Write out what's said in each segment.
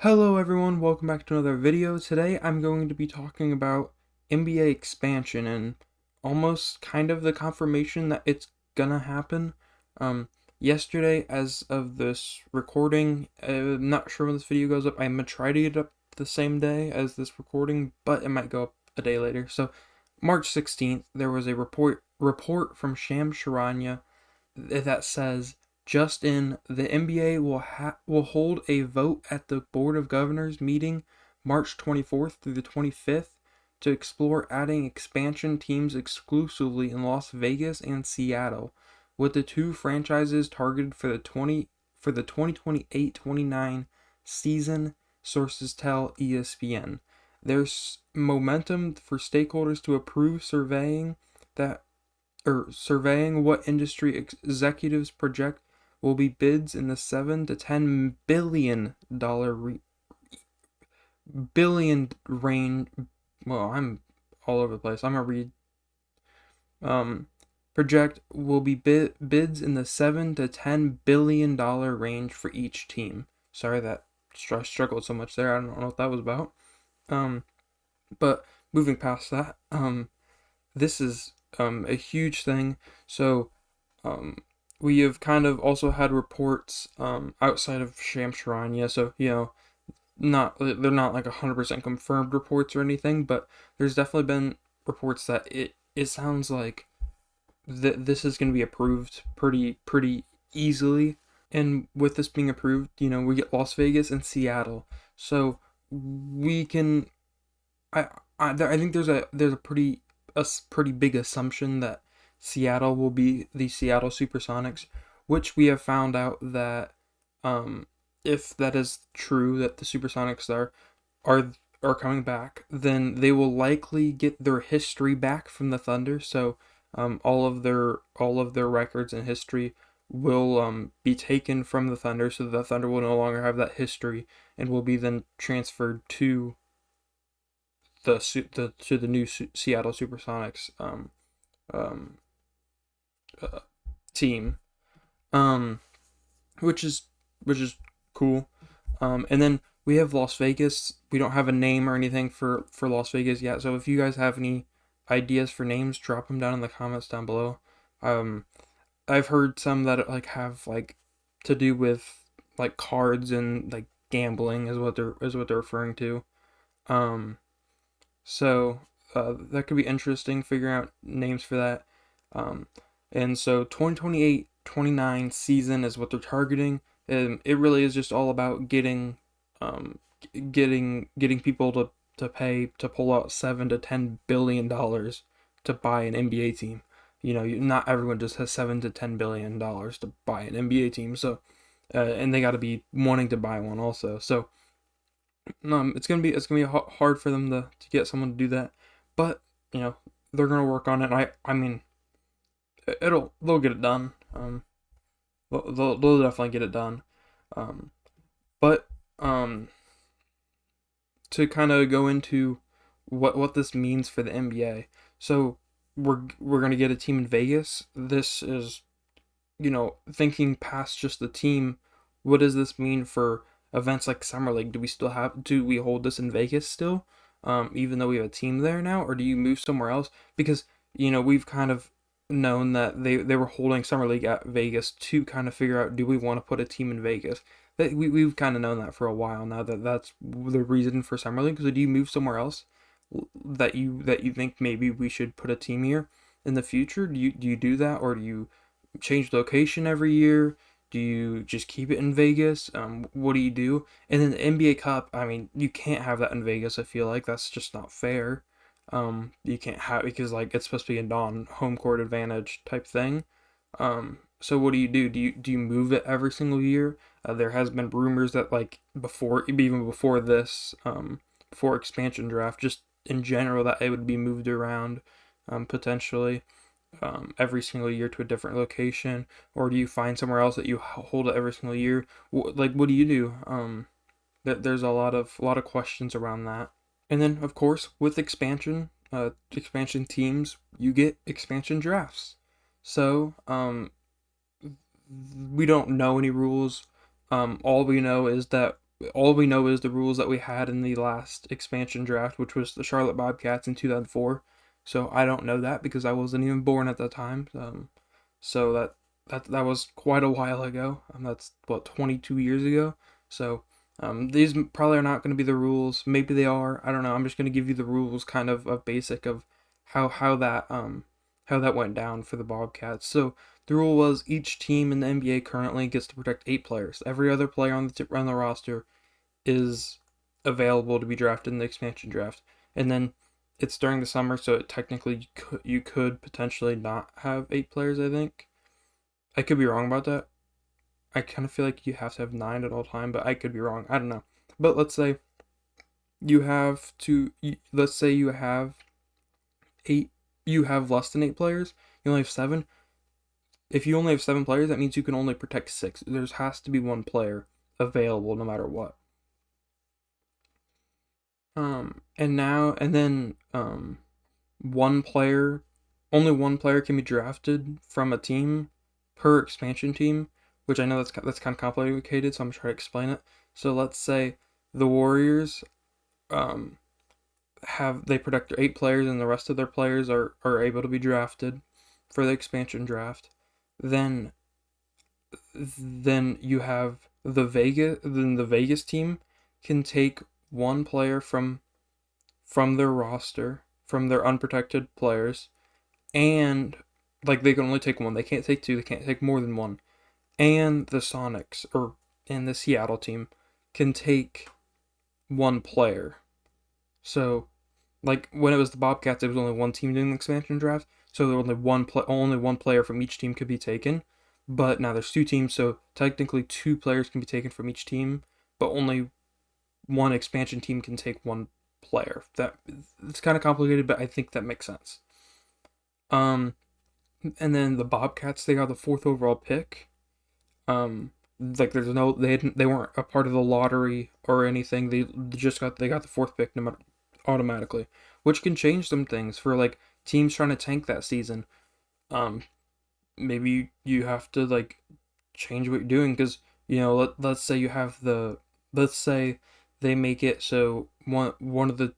Hello everyone, welcome back to another video. Today I'm going to be talking about NBA expansion and almost kind of the confirmation that it's gonna happen. Yesterday, as of this recording, I'm not sure when this video goes up. I'm gonna try to get it up the same day as this recording, but it might go up a day later. So, March 16th, there was a report from Shams Charania that says just in, the NBA will hold a vote at the Board of Governors meeting March 24th through the 25th to explore adding expansion teams exclusively in Las Vegas and Seattle, with the two franchises targeted for the 2028-29 season, sources tell ESPN. There's momentum for stakeholders to approve surveying what industry executives project will be bids in the $7 to $10 billion range. Well, I'm all over the place. I'm gonna read. Project will be bids in the $7 to $10 billion range for each team. Sorry that I struggled so much there. I don't know what that was about. But moving past that, this is a huge thing. So, we have kind of also had reports outside of Shams Charania. So, they're not like 100% confirmed reports or anything, but there's definitely been reports that it sounds like this is going to be approved pretty easily. And with this being approved, we get Las Vegas and Seattle. So we can I think there's a pretty big assumption that Seattle will be the Seattle SuperSonics, which we have found out that if that is true, that the SuperSonics are coming back, then they will likely get their history back from the Thunder. So all of their records and history will be taken from the Thunder, so the Thunder will no longer have that history and will be then transferred to the new Seattle SuperSonics um, team, which is cool. And then we have Las Vegas. We don't have a name or anything for Las Vegas yet. So if you guys have any ideas for names, drop them down in the comments down below. I've heard some that like have like to do with like cards and like gambling is what they're referring to. So that could be interesting, figuring out names for that. And so 2028-29 season is what they're targeting. And it really is just all about getting people to pay to pull out $7 to $10 billion to buy an NBA team. Not everyone just has $7 to $10 billion to buy an NBA team. So, and they got to be wanting to buy one also. So, it's gonna be hard for them to get someone to do that, but they're gonna work on it. I mean, they'll get it done. They'll definitely get it done. But to kind of go into what this means for the NBA. So we're gonna get a team in Vegas. This is thinking past just the team. What does this mean for events like Summer League? Do we hold this in Vegas still, even though we have a team there now, or do you move somewhere else? Because we've kind of known that they were holding Summer League at Vegas to kind of figure out, do we want to put a team in Vegas? We've kind of known that for a while now, that's the reason for Summer League. So do you move somewhere else that you think maybe we should put a team here in the future? Do you do that, or do you change location every year? Do you just keep it in Vegas? What do you do? And then the NBA Cup, I mean, you can't have that in Vegas. I feel like that's just not fair. You can't have, because like it's supposed to be a non-home court advantage type thing. So what do you do? Do you move it every single year? There has been rumors that like even before this, before expansion draft, just in general, that it would be moved around, potentially. Every single year to a different location, or do you find somewhere else that you hold it every single year? What do you do? There's a lot of questions around that. And then of course with expansion teams, you get expansion drafts. So we don't know any rules. All we know is that all we know is the rules that we had in the last expansion draft, which was the Charlotte Bobcats in 2004. So I don't know that because I wasn't even born at that time. So that was quite a while ago. That's what, 22 years ago. So these probably are not going to be the rules. Maybe they are. I don't know. I'm just going to give you the rules, kind of basic of how that went down for the Bobcats. So the rule was each team in the NBA currently gets to protect 8 players. Every other player on the roster is available to be drafted in the expansion draft. And then it's during the summer, so technically you could potentially not have 8 players, I think. I could be wrong about that. I kind of feel like you have to have 9 at all time, but I could be wrong. I don't know. But let's say let's say you have 8, you have less than 8 players, you only have 7. If you only have 7 players, that means you can only protect 6. There has to be 1 player available no matter what. And then one player, only 1 player can be drafted from a team per expansion team, which I know that's kind of complicated, so I'm gonna try to explain it. So let's say the Warriors um they protect their 8 players and the rest of their players are able to be drafted for the expansion draft. Then you have the Vegas team can take 1 player from their roster, from their unprotected players, and like they can only take 1. They can't take 2. They can't take more than 1. And the Sonics and the Seattle team can take 1 player. So, like when it was the Bobcats, it was only 1 team doing the expansion draft, so there was only one player from each team could be taken. But now there's 2 teams, so technically 2 players can be taken from each team, but only one expansion team can take 1 player. It's kind of complicated, but I think that makes sense. Um, and then the Bobcats, they got the 4th overall pick. Like they weren't a part of the lottery or anything. They got the 4th pick automatically, which can change some things for like teams trying to tank that season. Maybe you have to like change what you're doing because let's say let's say they make it so one of the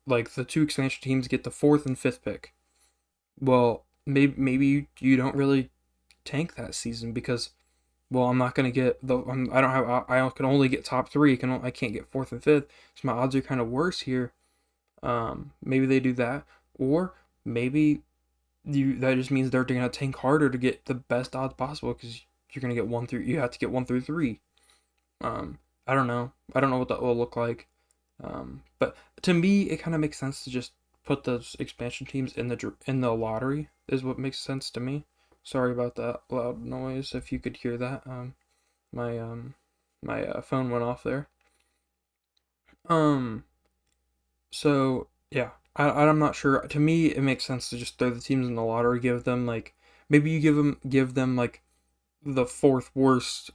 2 expansion teams get the 4th and 5th pick. Well, maybe you don't really tank that season because, well, I'm not gonna get I can only get top 3. I can't get 4th and 5th, so my odds are kind of worse here. Maybe they do that, or maybe that just means they're gonna tank harder to get the best odds possible because you're gonna get you have to get 1 through 3. I don't know. I don't know what that will look like. But to me, it kind of makes sense to just put those expansion teams in the lottery. Is what makes sense to me. Sorry about that loud noise. If you could hear that, my phone went off there. Um. So yeah, I'm not sure. To me, it makes sense to just throw the teams in the lottery. Give them like maybe you give them like the 4th worst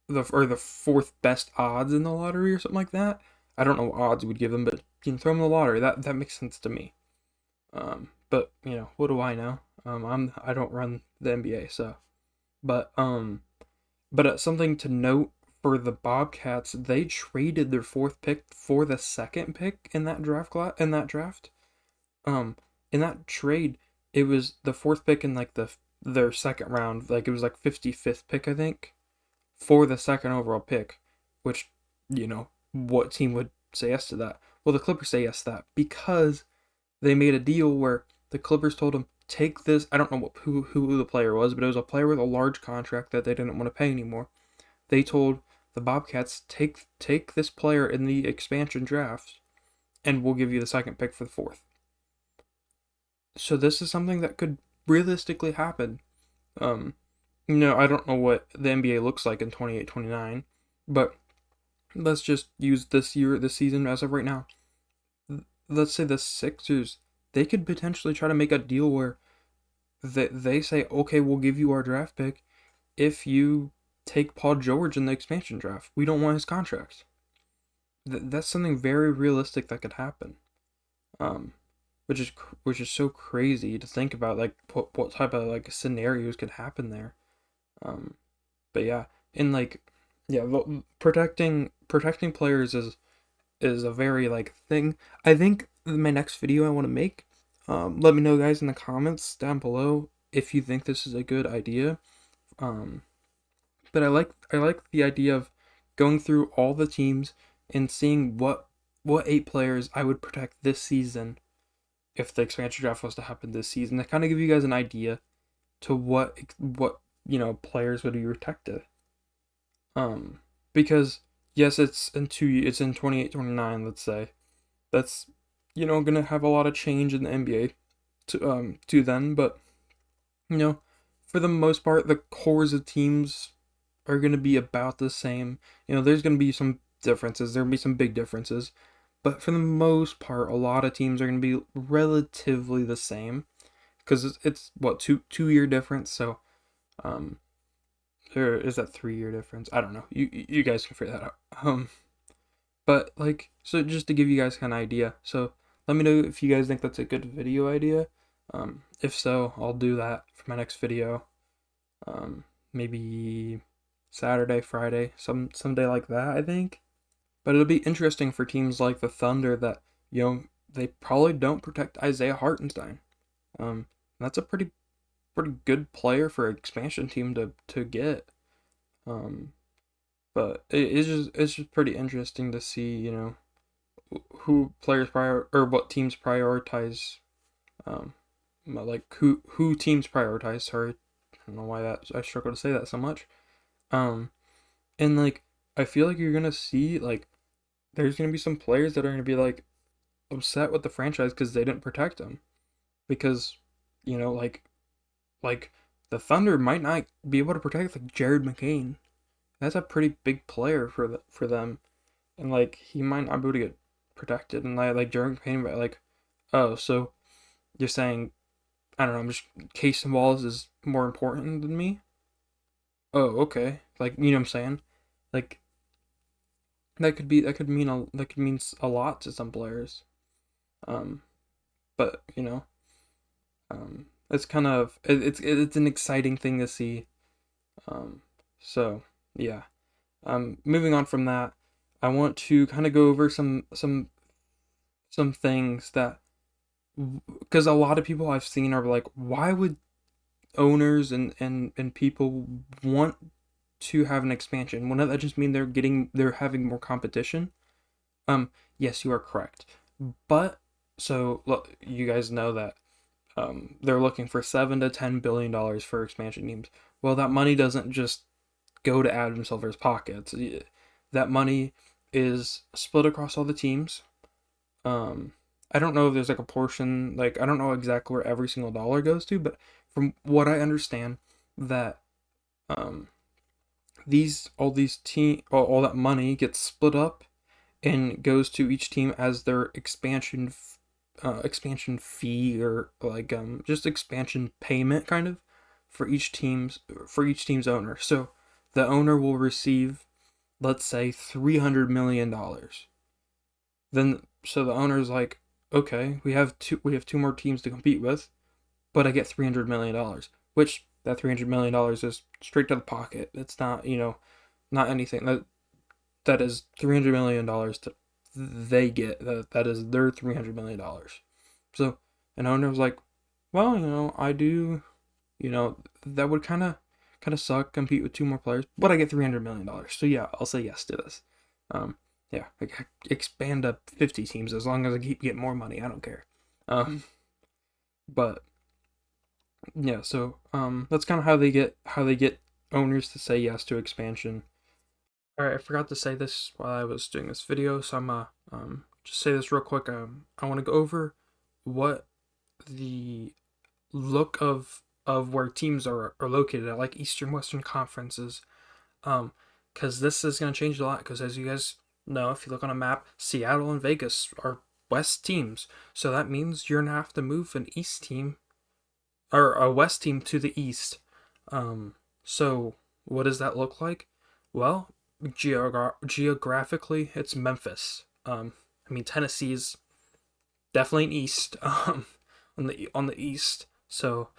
or the 4th best odds in the lottery or something like that. I don't know what odds would give them, but you can throw them in the lottery. That makes sense to me. But what do I know? I don't run the NBA, so but something to note for the Bobcats, they traded their 4th pick for the 2nd pick in that draft. Um, in that trade, it was the 4th pick in like their 2nd round, like it was like 55th pick, I think, for the 2nd overall pick, which, what team would say yes to that? Well, the Clippers say yes to that because they made a deal where the Clippers told them, take this. I don't know who the player was, but it was a player with a large contract that they didn't want to pay anymore. They told the Bobcats, take this player in the expansion draft, and we'll give you the 2nd pick for the 4th. So this is something that could realistically happen. I don't know what the NBA looks like in 28-29, but let's just use this season as of right now. Let's say the Sixers, they could potentially try to make a deal where they say, okay, we'll give you our draft pick if you take Paul George in the expansion draft. We don't want his contract. That's something very realistic that could happen. Which is so crazy to think about, like what type of like scenarios could happen there. But yeah, and like yeah, protecting players is a very like thing. I think my next video I want to make. Let me know, guys, in the comments down below if you think this is a good idea. Um, but I like the idea of going through all the teams and seeing what 8 players I would protect this season if the expansion draft was to happen this season. To kind of give you guys an idea to what players would be protected. Um, because yes, it's in 28, 29, let's say. That's gonna have a lot of change in the NBA to then, but you know, for the most part, the cores of teams are gonna be about the same. There's gonna be some differences. There'll be some big differences, but for the most part, a lot of teams are gonna be relatively the same because it's what, two-year difference. So um, or is that 3-year difference? I don't know. You guys can figure that out. But like, so just to give you guys kind of idea. So let me know if you guys think that's a good video idea. If so, I'll do that for my next video. Maybe Saturday, Friday, someday like that, I think. But it'll be interesting for teams like the Thunder that they probably don't protect Isaiah Hartenstein. That's a pretty good player for an expansion team to get. Um, but it's just pretty interesting to see, who players prior or what teams prioritize. Um, like who teams prioritize. Sorry, I don't know why I struggle to say that so much. Um, and like I feel like you're gonna see like there's gonna be some players that are gonna be like upset with the franchise because they didn't protect them because like the Thunder might not be able to protect like Jared McCain. That's a pretty big player for them, and like he might not be able to get protected. And like Jared McCain, but like, oh, so you're saying I don't know, I'm just Casey Wallace is more important than me? Oh, okay. Like what I'm saying? Like that could mean a lot to some players. Um, but it's kind of it's an exciting thing to see. So yeah. Moving on from that, I want to kind of go over some things that because a lot of people I've seen are like, why would owners and people want to have an expansion? Wouldn't that just mean they're having more competition? Yes, you are correct. But so look, you guys know that they're looking for $7 to $10 billion for expansion teams. Well, that money doesn't just go to Adam Silver's pockets. That money is split across all the teams. Um, I don't know if there's like a portion, like I don't know exactly where every single dollar goes to, but from what I understand, that um, all that money gets split up and goes to each team as their expansion fee or like just expansion payment kind of for each team's owner. So the owner will receive, let's say, $300 million. Then so the owner's like, okay, we have two more teams to compete with, but I get $300 million, which that $300 million is straight to the pocket. It's not not anything that is $300 million to they get that is their $300 million. So an owner was like, well, I do, that would kind of suck, compete with two more players, but I get $300 million. So yeah, I'll say yes to this. Yeah, like expand to 50 teams as long as I keep getting more money. I don't care. But yeah, so that's kind of how they get owners to say yes to expansion. All right, I forgot to say this while I was doing this video, so I'm just say this real quick. I want to go over what the look of where teams are located at, like Eastern Western conferences. Because this is going to change a lot. Because as you guys know, if you look on a map, Seattle and Vegas are West teams, so that means you're gonna have to move an East team or a West team to the East. So what does that look like? Well, geographically, it's Memphis. I mean Tennessee's definitely an East. On the East. So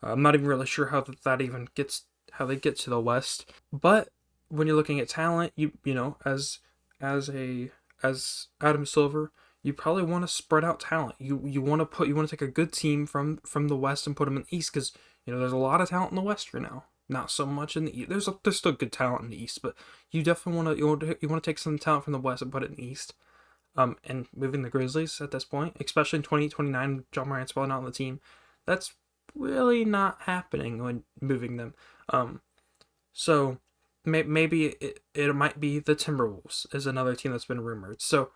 I'm not even really sure how that even gets how they get to the West. But when you're looking at talent, you know, as a as Adam Silver, you probably want to spread out talent. You want to take a good team from the West and put them in the East, because you know there's a lot of talent in the West right now. Not so much in the East. There's still good talent in the East, but you definitely you want to take some talent from the West and put it in the East. And moving the Grizzlies at this point, especially in 2029, John Morant's probably not on the team. That's really not happening when moving them. So maybe it might be the Timberwolves is another team that's been rumored. So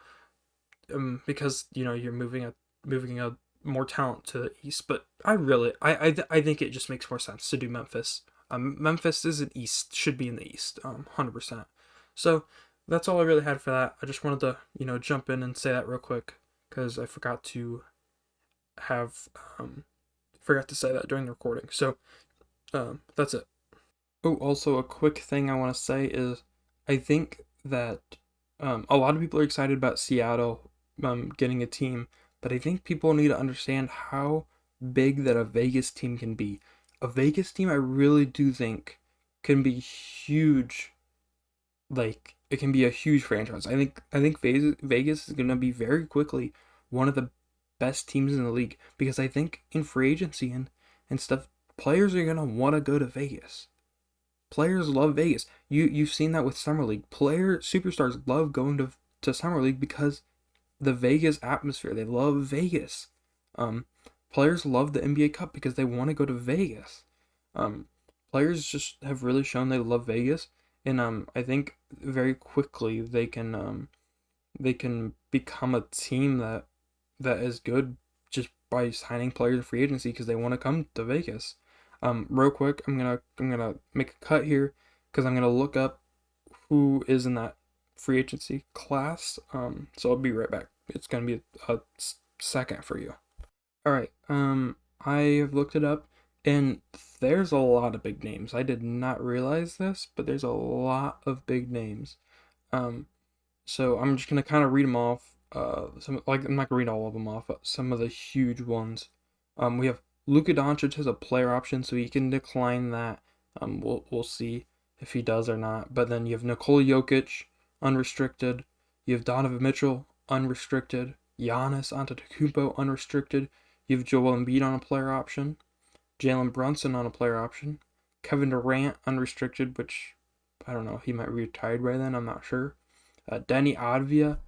because you know you're moving a more talent to the East, but I think it just makes more sense to do Memphis. Memphis is an East, should be in the East, 100%. So that's all I really had for that. I just wanted to jump in and say that real quick because I have forgot to say that during the recording. So that's it. Oh, also a quick thing I want to say is I think that a lot of people are excited about Seattle getting a team, but I think people need to understand how big that a Vegas team can be. A Vegas team, I really do think, can be huge. Like it can be a huge franchise. I think Vegas is gonna be very quickly one of the best teams in the league because I think in free agency and stuff, players are gonna want to go to Vegas. Players love Vegas. You've seen that with Summer League. Superstars love going to Summer League because the Vegas atmosphere. They love Vegas. Um, Players love the NBA Cup because they want to go to Vegas. Um, Players just have really shown they love Vegas, and I think very quickly they can become a team that is good just by signing players in free agency because they want to come to Vegas. Real quick, I'm gonna make a cut here because I'm gonna look up who is in that free agency class. So I'll be right back. It's gonna be a second for you. All right. I have looked it up, and there's a lot of big names. I did not realize this, but there's a lot of big names. Um, so I'm just gonna kind of read them off. I'm not gonna read all of them off, but some of the huge ones. We have Luka Doncic has a player option, so he can decline that. We'll see if he does or not. But then you have Nikola Jokic, unrestricted. You have Donovan Mitchell, unrestricted. Giannis Antetokounmpo, unrestricted. You have Joel Embiid on a player option. Jalen Brunson on a player option. Kevin Durant, unrestricted, which I don't know. He might be retired by then. I'm not sure. Denny Advia,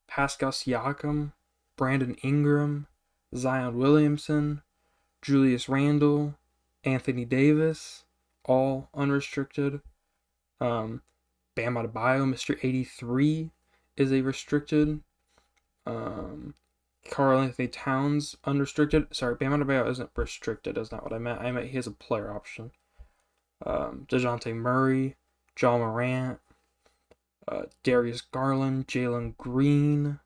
Pascal Siakam, Brandon Ingram, Zion Williamson, Julius Randle, Anthony Davis, all unrestricted. Bam Adebayo, Mr. 83, is a restricted. Karl Anthony Towns, unrestricted. Sorry, Bam Adebayo isn't restricted. That's not what I meant. I meant he has a player option. DeJounte Murray, John Morant, Darius Garland, Jalen Green,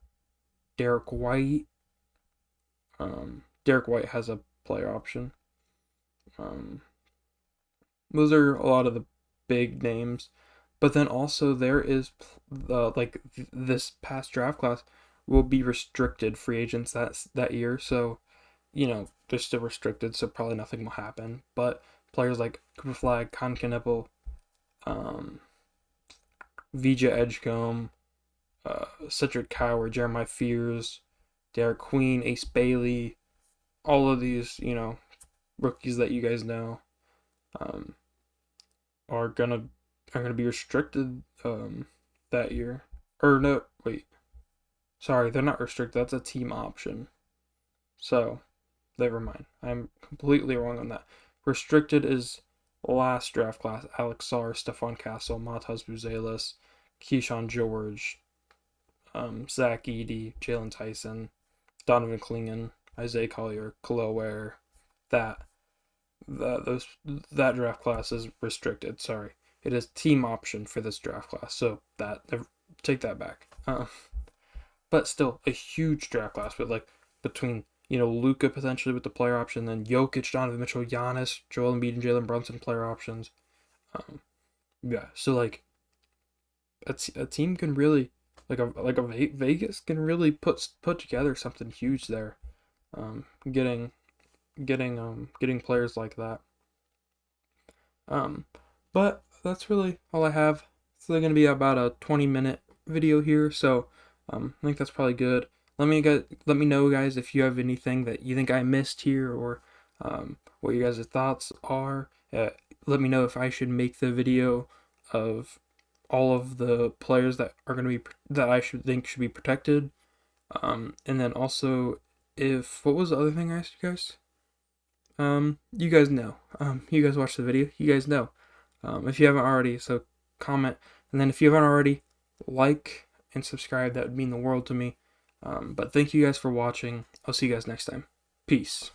Derek White. Derek White has a player option. Those are a lot of the big names, but then also there is this past draft class will be restricted free agents that year. So, they're still restricted, so probably nothing will happen. But players like Cooper Flag, Con Knipple, Vija Edgecombe, Cedric Coward, Jeremiah Fears, Derek Queen, Ace Bailey, all of these, rookies that you guys know, um, are gonna be restricted that year. Or no, wait. Sorry, they're not restricted. That's a team option. So, never mind. I'm completely wrong on that. Restricted is last draft class. Alex Sarr, Stephon Castle, Matas Buzelis, Keyshawn George, Zach Edey, Jalen Tyson, Donovan Clingan, Isaiah Collier, Khalil Ware. That draft class is restricted. Sorry, it is team option for this draft class. So take that back. But still a huge draft class with between Luka potentially with the player option, then Jokic, Donovan Mitchell, Giannis, Joel Embiid, and Jalen Brunson player options. Yeah, so a team can really Vegas can really put together something huge there. Getting players like that. But that's really all I have. they're gonna be about a 20-minute video here, so I think that's probably good. Let me know, guys, if you have anything that you think I missed here, or what your guys' thoughts are. Let me know if I should make the video of all of the players that are going to be that I should be protected. And then also, if what was the other thing I asked you guys? You guys know. You guys watched the video. You guys know. If you haven't already, so comment, and then if you haven't already, like and subscribe. That would mean the world to me. But thank you guys for watching. I'll see you guys next time. Peace.